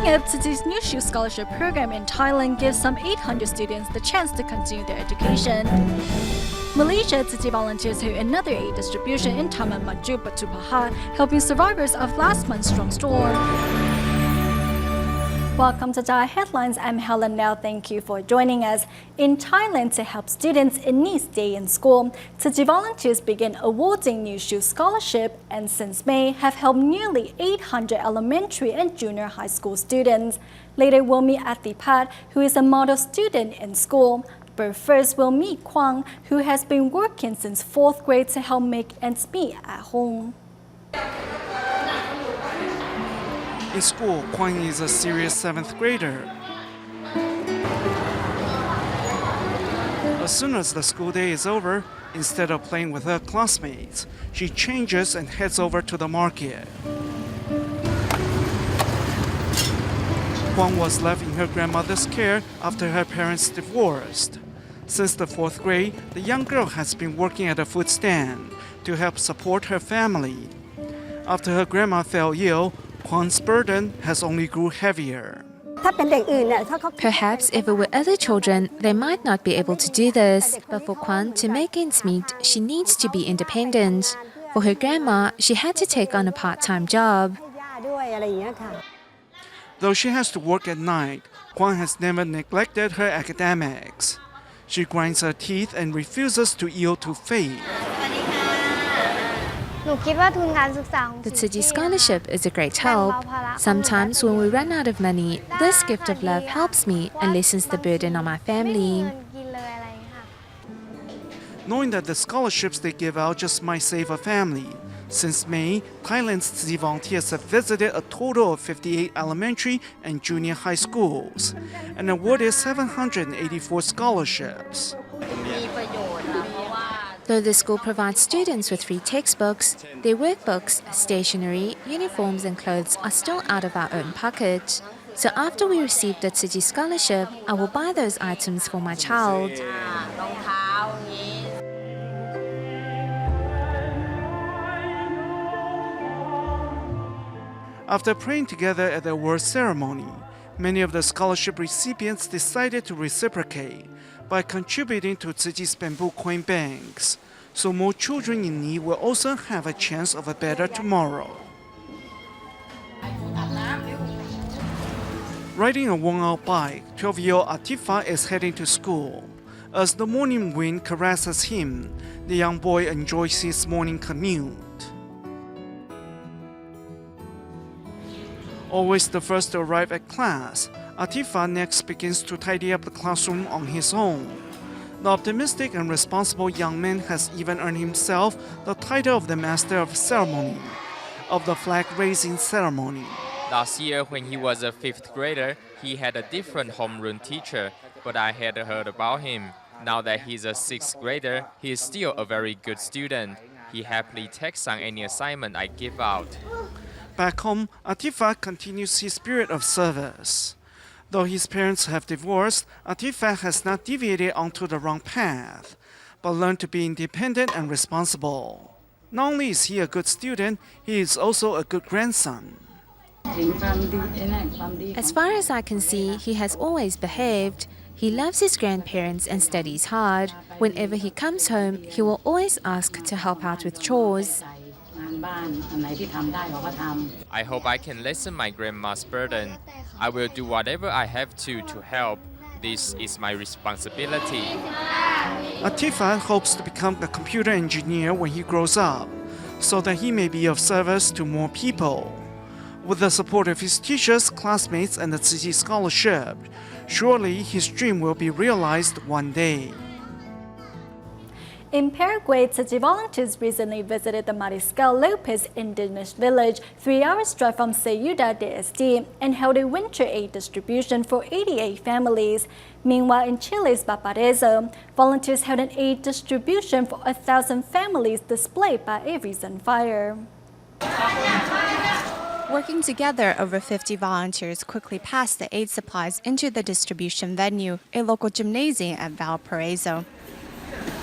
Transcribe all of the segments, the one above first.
Coming up, Tzu Chi's new shoe scholarship program in Thailand gives some 800 students the chance to continue their education. Malaysia Tzu Chi volunteers hold another aid distribution in Taman Maju, Batu Pahat, helping survivors of last month's strong storm. Welcome to DaAi Headlines. I'm Helen Now. Thank you for joining us. In Thailand, to help students in need stay in school, Tzu Chi volunteers begin awarding new shoe scholarship and since May have helped nearly 800 elementary and junior high school students. Later, we'll meet Batu Pahat, who is a model student in school. But first, we'll meet Kwang, who has been working since 4th grade to help make ends meet at home. In school, Kwang is a serious 7th grader. As soon as the school day is over, instead of playing with her classmates, she changes and heads over to the market. Kwang was left in her grandmother's care after her parents divorced. Since the 4th grade, the young girl has been working at a food stand to help support her family. After her grandma fell ill, Kwang's burden has only grew heavier. Perhaps if it were other children, they might not be able to do this. But for Kwang to make ends meet, she needs to be independent. For her grandma, she had to take on a part-time job. Though she has to work at night, Kwang has never neglected her academics. She grinds her teeth and refuses to yield to fate. The Tzu Chi scholarship is a great help. Sometimes when we run out of money, this gift of love helps me and lessens the burden on my family. Knowing that the scholarships they give out just might save a family, since May, Thailand's Tzu Chi volunteers have visited a total of 58 elementary and junior high schools and awarded 784 scholarships. Though the school provides students with free textbooks, their workbooks, stationery, uniforms and clothes are still out of our own pocket. So after we receive the Tzu Chi scholarship, I will buy those items for my child. After praying together at the award ceremony, many of the scholarship recipients decided to reciprocate by contributing to Tzu Chi's bamboo coin banks, so more children in need will also have a chance of a better tomorrow. Riding a worn-out bike, 12-year-old Atifa is heading to school. As the morning wind caresses him, the young boy enjoys his morning commute. Always the first to arrive at class, Atifa next begins to tidy up the classroom on his own. The optimistic and responsible young man has even earned himself the title of the Master of Ceremony of the flag-raising ceremony. Last year, when he was a 5th grader, he had a different homeroom teacher, but I had heard about him. Now that he's a 6th grader, he is still a very good student. He happily takes on any assignment I give out. Back home, Atifa continues his spirit of service. Though his parents have divorced, Atifa has not deviated onto the wrong path, but learned to be independent and responsible. Not only is he a good student, he is also a good grandson. As far as I can see, he has always behaved. He loves his grandparents and studies hard. Whenever he comes home, he will always ask to help out with chores. I hope I can lessen my grandma's burden. I will do whatever I have to help. This is my responsibility. Atifa hopes to become a computer engineer when he grows up, so that he may be of service to more people. With the support of his teachers, classmates, and the Tzu Chi scholarship, surely his dream will be realized one day. In Paraguay, Tzu Chi volunteers recently visited the Mariscal Lopez indigenous village, 3 hours drive from Ciudad de Este, and held a winter aid distribution for 88 families. Meanwhile, in Chile's Valparaiso, volunteers held an aid distribution for 1,000 families displaced by a recent fire. Working together, over 50 volunteers quickly passed the aid supplies into the distribution venue, a local gymnasium at Valparaiso.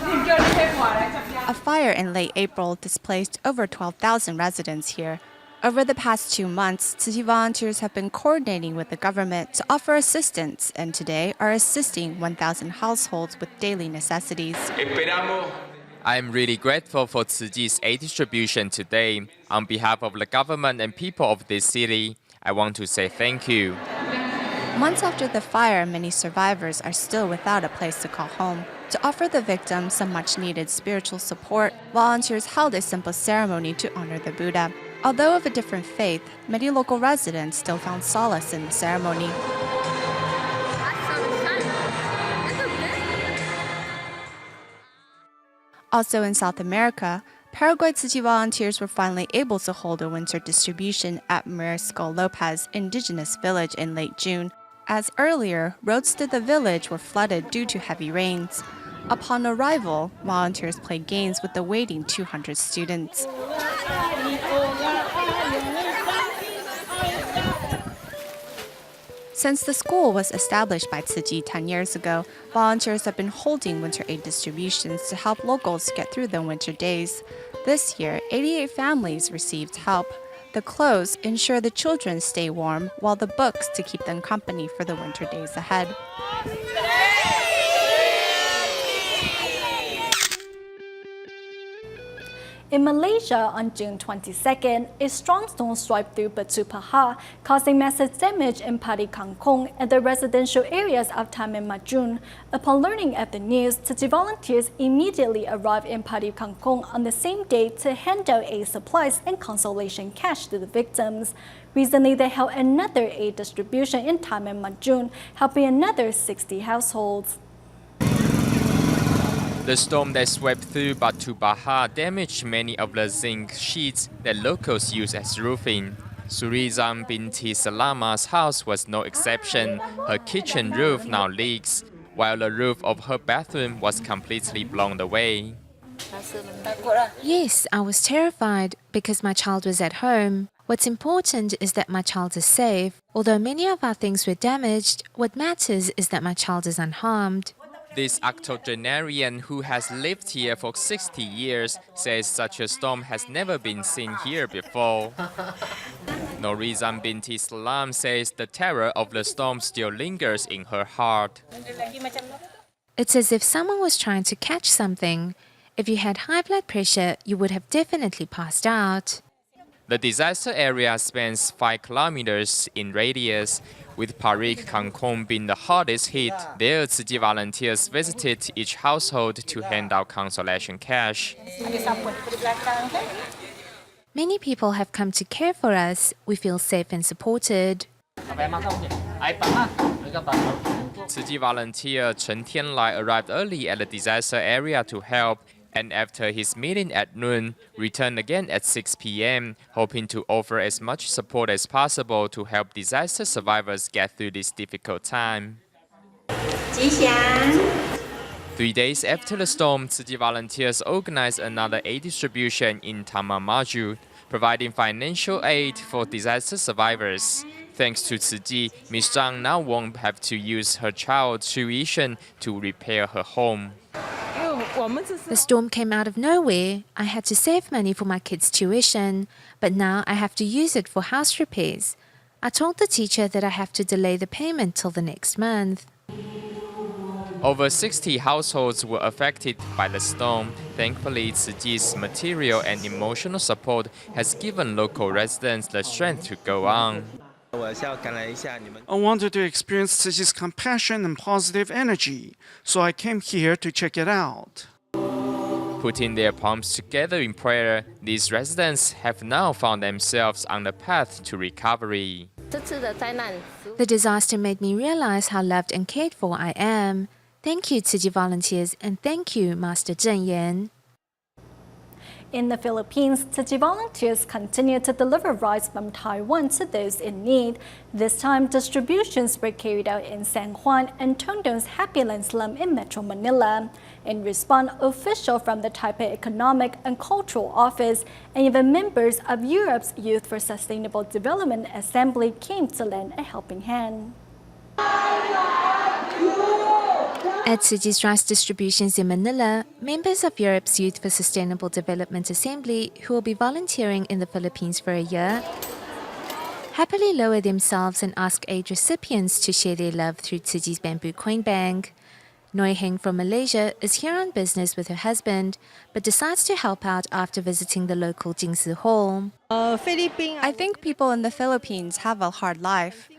A fire in late April displaced over 12,000 residents here. Over the past 2 months, Tzu Chi volunteers have been coordinating with the government to offer assistance and today are assisting 1,000 households with daily necessities. I am really grateful for Tzu Chi's aid distribution today. On behalf of the government and people of this city, I want to say thank you. Months after the fire, many survivors are still without a place to call home. To offer the victims some much-needed spiritual support, volunteers held a simple ceremony to honor the Buddha. Although of a different faith, many local residents still found solace in the ceremony. Also in South America, Paraguay Tzu Chi volunteers were finally able to hold a winter distribution at Marisco Lopez Indigenous Village in late June, as earlier, roads to the village were flooded due to heavy rains. Upon arrival, volunteers played games with the waiting 200 students. Since the school was established by Tzu Chi 10 years ago, volunteers have been holding winter aid distributions to help locals get through the winter days. This year, 88 families received help. The clothes ensure the children stay warm, while the books to keep them company for the winter days ahead. In Malaysia on June 22nd, a strong storm swept through Batu Pahat, causing massive damage in Padi Kangkong and the residential areas of Taman Maju. Upon learning of the news, Tzu Chi volunteers immediately arrived in Padi Kangkong on the same day to hand out aid supplies and consolation cash to the victims. Recently, they held another aid distribution in Taman Maju, helping another 60 households. The storm that swept through Batu Pahat damaged many of the zinc sheets that locals use as roofing. Surizam binti Salama's house was no exception. Her kitchen roof now leaks, while the roof of her bathroom was completely blown away. Yes, I was terrified because my child was at home. What's important is that my child is safe. Although many of our things were damaged, what matters is that my child is unharmed. This octogenarian who has lived here for 60 years says such a storm has never been seen here before. Norizam binti Salam says the terror of the storm still lingers in her heart. It's as if someone was trying to catch something. If you had high blood pressure, you would have definitely passed out. The disaster area spans 5 kilometers in radius, with Parik Kangkong being the hardest hit. There, Tzu Chi volunteers visited each household to hand out consolation cash. Many people have come to care for us. We feel safe and supported. Tzu Chi volunteer Chen Tianlai arrived early at the disaster area to help, and after his meeting at noon, returned again at 6 p.m., hoping to offer as much support as possible to help disaster survivors get through this difficult time. 3 days after the storm, Tzu Chi volunteers organized another aid distribution in Taman Maju, providing financial aid for disaster survivors. Thanks to Tzu Chi, Ms. Zhang now won't have to use her child's tuition to repair her home. The storm came out of nowhere. I had to save money for my kids' tuition, but now I have to use it for house repairs. I told the teacher that I have to delay the payment till the next month. Over 60 households were affected by the storm. Thankfully, Tzu Chi's material and emotional support has given local residents the strength to go on. I wanted to experience Tzu Chi's compassion and positive energy, so I came here to check it out. Putting their palms together in prayer, these residents have now found themselves on the path to recovery. The disaster made me realize how loved and cared for I am. Thank you, Tzu Chi volunteers, and thank you, Master Jing. In the Philippines, Tzu Chi volunteers continue to deliver rice from Taiwan to those in need. This time, distributions were carried out in San Juan and Tongdong's Happy Land slum in Metro Manila. In response, officials from the Taipei Economic and Cultural Office and even members of Europe's Youth for Sustainable Development Assembly came to lend a helping hand. At Tzu Chi's rice distributions in Manila, members of Europe's Youth for Sustainable Development Assembly, who will be volunteering in the Philippines for a year, happily lower themselves and ask aid recipients to share their love through Tzu Chi's bamboo coin bank. Noi Heng from Malaysia is here on business with her husband, but decides to help out after visiting the local Jing hall. I think people in the Philippines have a hard life.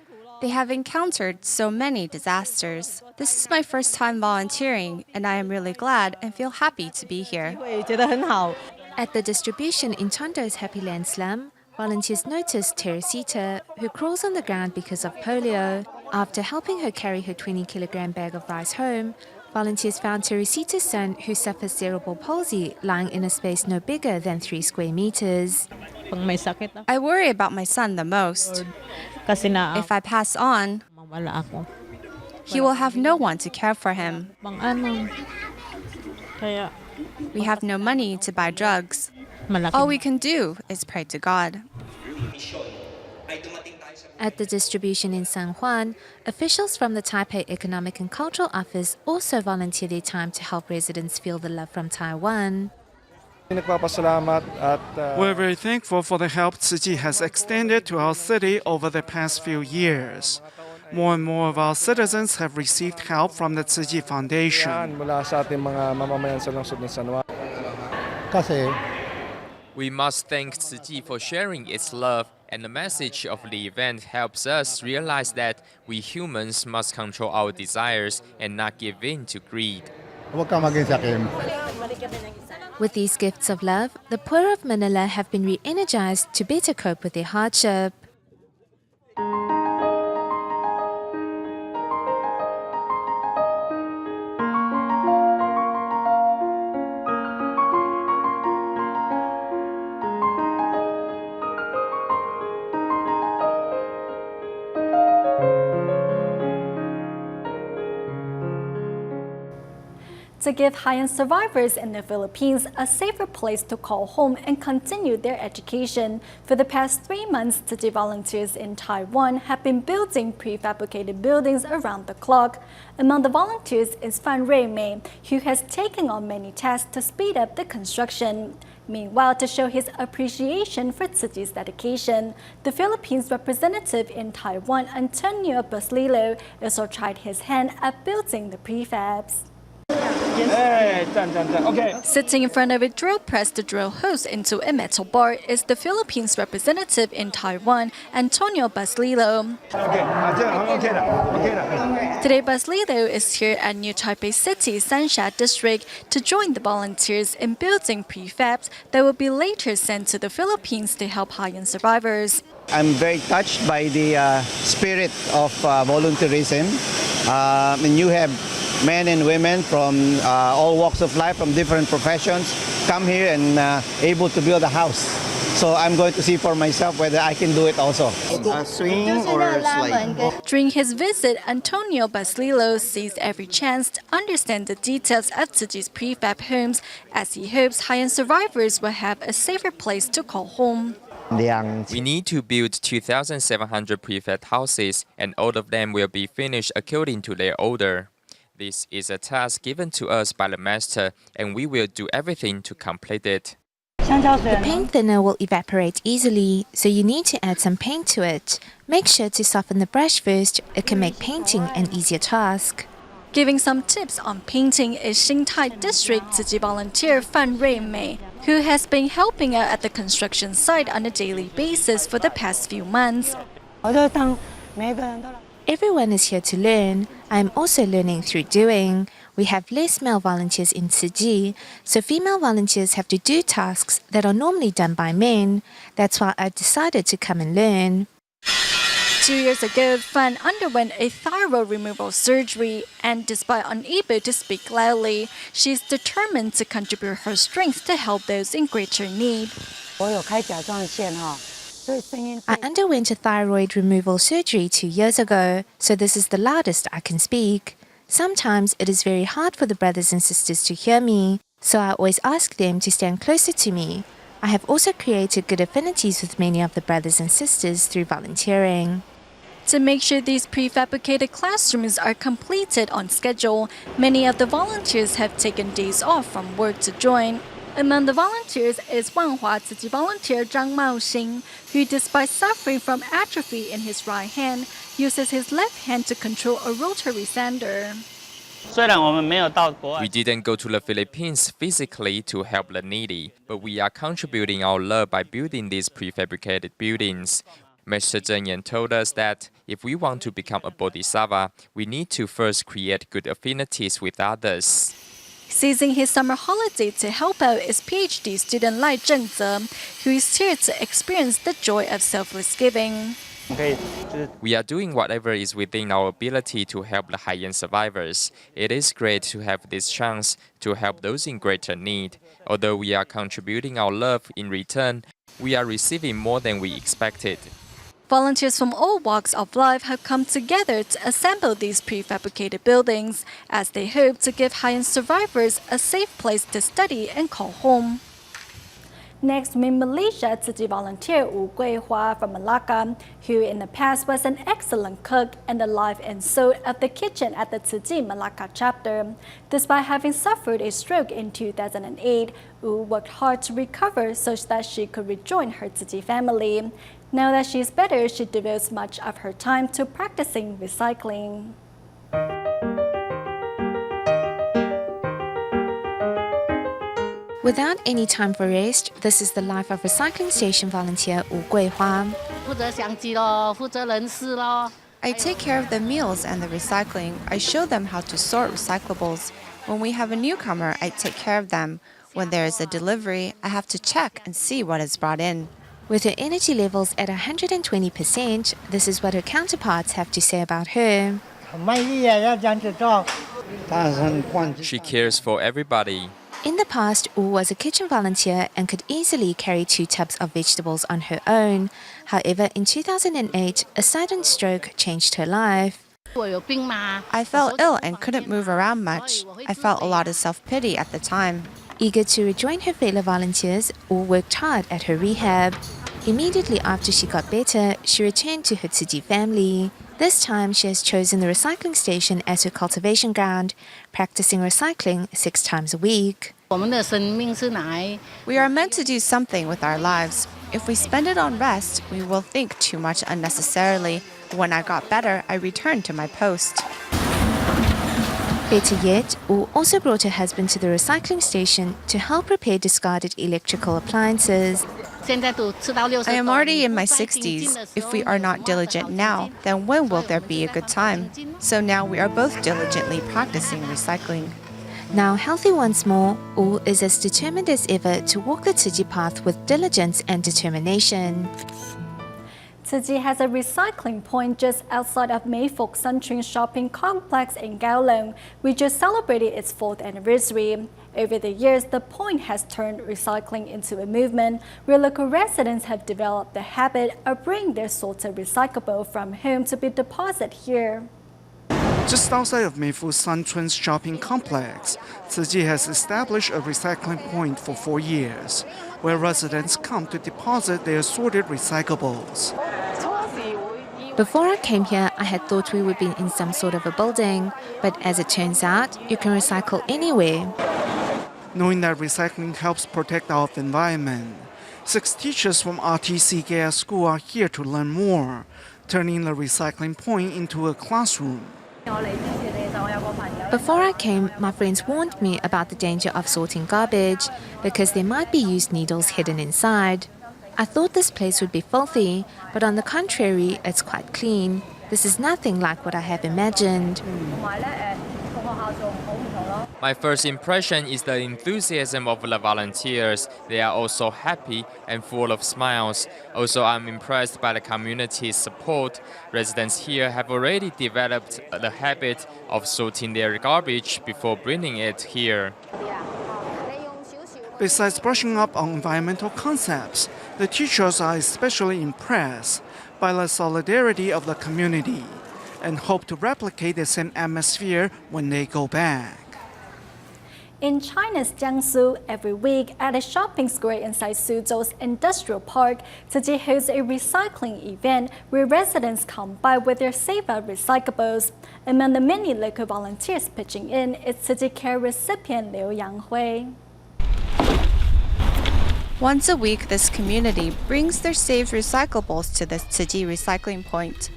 They have encountered so many disasters. This is my first time volunteering, and I am really glad and feel happy to be here. At the distribution in Tondo's Happy Land slum, volunteers noticed Teresita, who crawls on the ground because of polio. After helping her carry her 20-kilogram bag of rice home, volunteers found Teresita's son, who suffers cerebral palsy, lying in a space no bigger than 3 square meters. I worry about my son the most. If I pass on, he will have no one to care for him. We have no money to buy drugs. All we can do is pray to God. At the distribution in San Juan, officials from the Taipei Economic and Cultural Office also volunteer their time to help residents feel the love from Taiwan. We're very thankful for the help Tzu Chi has extended to our city over the past few years. More and more of our citizens have received help from the Tzu Chi Foundation. We must thank Tzu Chi for sharing its love, and the message of the event helps us realize that we humans must control our desires and not give in to greed. With these gifts of love, the poor of Manila have been re-energized to better cope with their hardship. To give high-end survivors in the Philippines a safer place to call home and continue their education, for the past 3 months, Tzu Chi volunteers in Taiwan have been building prefabricated buildings around the clock. Among the volunteers is Fan Rui Mei, who has taken on many tasks to speed up the construction. Meanwhile, to show his appreciation for Tzu Chi's dedication, the Philippines representative in Taiwan, Antonio Baslilo, also tried his hand at building the prefabs. Sitting in front of a drill press to drill holes into a metal bar is the Philippines representative in Taiwan, Antonio Baslilo. Today, Baslilo is here at New Taipei City, Sansha District, to join the volunteers in building prefabs that will be later sent to the Philippines to help high-end survivors. I'm very touched by the spirit of volunteerism. And you have men and women from all walks of life, from different professions, come here and able to build a house. So I'm going to see for myself whether I can do it also. Swing or slide. During his visit, Antonio Baslilo sees every chance to understand the details of Tzu Chi's prefab homes, as he hopes high-end survivors will have a safer place to call home. We need to build 2,700 prefab houses, and all of them will be finished according to their order. This is a task given to us by the master, and we will do everything to complete it. The paint thinner will evaporate easily, so you need to add some paint to it. Make sure to soften the brush first. It can make painting an easier task. Giving some tips on painting is Xingtai District Tzu Chi volunteer Fan Rui Mei, who has been helping out at the construction site on a daily basis for the past few months. Everyone is here to learn. I am also learning through doing. We have less male volunteers in Tzu Chi, so female volunteers have to do tasks that are normally done by men. That's why I decided to come and learn. 2 years ago, Fan underwent a thyroid removal surgery, and despite unable to speak loudly, she is determined to contribute her strength to help those in greater need. I underwent a thyroid removal surgery 2 years ago, so this is the loudest I can speak. Sometimes it is very hard for the brothers and sisters to hear me, so I always ask them to stand closer to me. I have also created good affinities with many of the brothers and sisters through volunteering. To make sure these prefabricated classrooms are completed on schedule, many of the volunteers have taken days off from work to join. Among the volunteers is Wanhua Tzu Chi volunteer Zhang Maoxing, who, despite suffering from atrophy in his right hand, uses his left hand to control a rotary sander. We didn't go to the Philippines physically to help the needy, but we are contributing our love by building these prefabricated buildings. Mr. Jing told us that if we want to become a bodhisattva, we need to first create good affinities with others. Seizing his summer holiday to help out is PhD student Lai Zhengze, who is here to experience the joy of selfless giving. We are doing whatever is within our ability to help the high-end survivors. It is great to have this chance to help those in greater need. Although we are contributing our love in return, we are receiving more than we expected. Volunteers from all walks of life have come together to assemble these prefabricated buildings, as they hope to give high-end survivors a safe place to study and call home. Next, meet Malaysia Tzu Chi volunteer Wu Guihua from Malacca, who in the past was an excellent cook and the life and soul of the kitchen at the Tzu Chi Malacca chapter. Despite having suffered a stroke in 2008, Wu worked hard to recover so that she could rejoin her Tzu Chi family. Now that she is better, she devotes much of her time to practicing recycling. Without any time for rest, this is the life of recycling station volunteer Wu Guihua. I take care of the meals and the recycling. I show them how to sort recyclables. When we have a newcomer, I take care of them. When there is a delivery, I have to check and see what is brought in. With her energy levels at 120%, this is what her counterparts have to say about her. She cares for everybody. In the past, Wu was a kitchen volunteer and could easily carry 2 tubs of vegetables on her own. However, in 2008, a sudden stroke changed her life. I felt ill and couldn't move around much. I felt a lot of self-pity at the time. Eager to rejoin her fellow volunteers, Wu worked hard at her rehab. Immediately after she got better, she returned to her Tzu Chi family. This time, she has chosen the recycling station as her cultivation ground, practicing recycling 6 times a week. We are meant to do something with our lives. If we spend it on rest, we will think too much unnecessarily. When I got better, I returned to my post. Better yet, Wu also brought her husband to the recycling station to help repair discarded electrical appliances. I am already in my 60s. If we are not diligent now, then when will there be a good time? So now we are both diligently practicing recycling. Now healthy once more, Wu is as determined as ever to walk the Tzu Chi path with diligence and determination. Tzu Chi has a recycling point just outside of Foo Sun Chuen shopping complex in Kowloon, which just celebrated its 4th anniversary. Over the years, the point has turned recycling into a movement where local residents have developed the habit of bringing their sorted recyclable from home to be deposited here. Just outside of Foo Sun Chuen's shopping complex, Tzu Chi has established a recycling point for 4 years, where residents come to deposit their assorted recyclables. Before I came here, I had thought we would be in some sort of a building, but as it turns out, you can recycle anywhere. Knowing that recycling helps protect our environment, 6 teachers from RTC Gaya School are here to learn more, turning the recycling point into a classroom. Before I came, my friends warned me about the danger of sorting garbage because there might be used needles hidden inside. I thought this place would be filthy, but on the contrary, it's quite clean. This is nothing like what I have imagined. My first impression is the enthusiasm of the volunteers. They are also happy and full of smiles. Also, I'm impressed by the community's support. Residents here have already developed the habit of sorting their garbage before bringing it here. Besides brushing up on environmental concepts, the teachers are especially impressed by the solidarity of the community and hope to replicate the same atmosphere when they go back. In China's Jiangsu, every week at a shopping square inside Suzhou's industrial park, Tzu Chi hosts a recycling event where residents come by with their save-out recyclables. Among the many local volunteers pitching in is Tzu Chi Care recipient Liu Yanghui. Once a week, this community brings their saved recyclables to the Tzu Chi recycling point.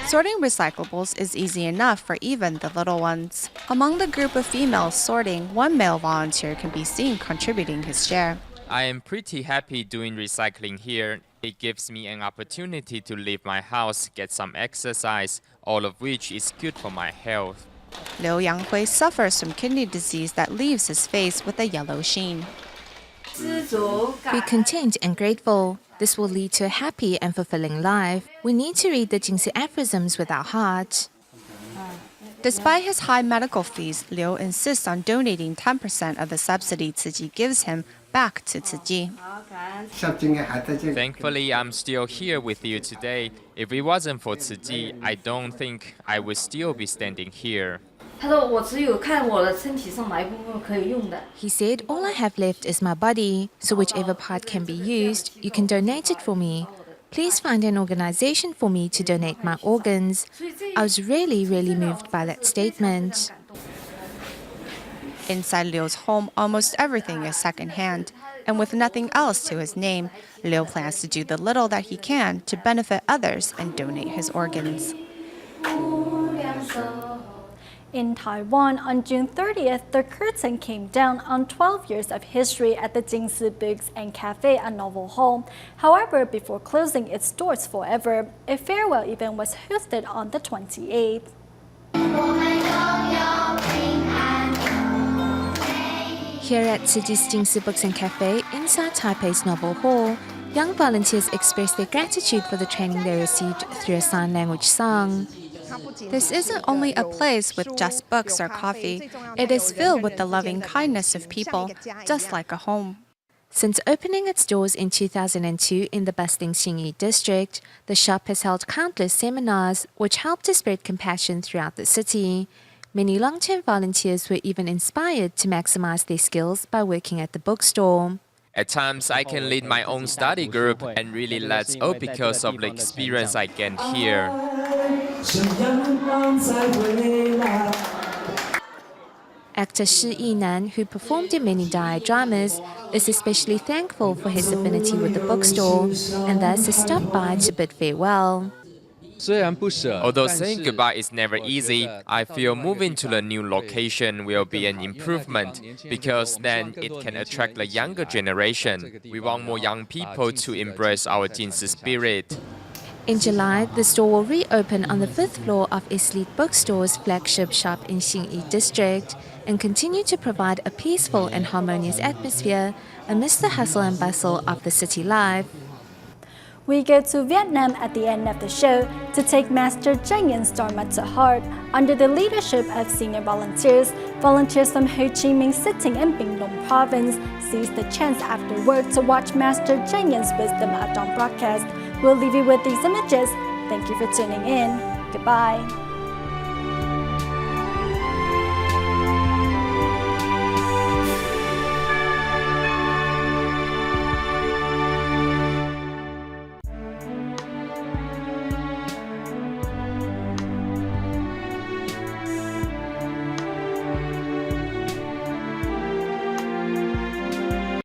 Sorting recyclables is easy enough for even the little ones. Among the group of females sorting, one male volunteer can be seen contributing his share. I am pretty happy doing recycling here. It gives me an opportunity to leave my house, get some exercise, all of which is good for my health. Liu Yanghui suffers from kidney disease that leaves his face with a yellow sheen. Be content and grateful. This will lead to a happy and fulfilling life. We need to read the Jing aphorisms with our heart. Despite his high medical fees, Liu insists on donating 10% of the subsidy Tzu Chi gives him back to Tzu Chi. Thankfully, I'm still here with you today. If it wasn't for Tzu Chi, I don't think I would still be standing here. He said, all I have left is my body, so whichever part can be used, you can donate it for me. Please find an organization for me to donate my organs. I was really moved by that statement. Inside Liu's home, almost everything is secondhand. And with nothing else to his name, Liu plans to do the little that he can to benefit others and donate his organs. In Taiwan, on June 30th, the curtain came down on 12 years of history at the Jing Books and Cafe at Novel Hall. However, before closing its doors forever, a farewell event was hosted on the 28th. Here at Tzu Chi's Jing Books and Cafe, inside Taipei's Novel Hall, young volunteers expressed their gratitude for the training they received through a sign language song. This isn't only a place with just books or coffee. It is filled with the loving kindness of people, just like a home. Since opening its doors in 2002 in the bustling Xinyi district, the shop has held countless seminars which help to spread compassion throughout the city. Many long-term volunteers were even inspired to maximize their skills by working at the bookstore. At times, I can lead my own study group and really let's all because of the experience I gained here. Actor Shi Yinan, who performed in many DaAi dramas, is especially thankful for his affinity with the bookstore and thus has stopped by to bid farewell. Although saying goodbye is never easy, I feel moving to the new location will be an improvement because then it can attract the younger generation. We want more young people to embrace our Jingsi spirit. In July, the store will reopen on the 5th floor of Elite Bookstore's flagship shop in Xinyi district and continue to provide a peaceful and harmonious atmosphere amidst the hustle and bustle of the city life. We go to Vietnam at the end of the show to take Master Jing's Dharma to heart. Under the leadership of senior volunteers, volunteers from Ho Chi Minh Sitting in Binh Long Province seized the chance after work to watch Master Jing's Wisdom at Dawn broadcast. We'll leave you with these images. Thank you for tuning in. Goodbye.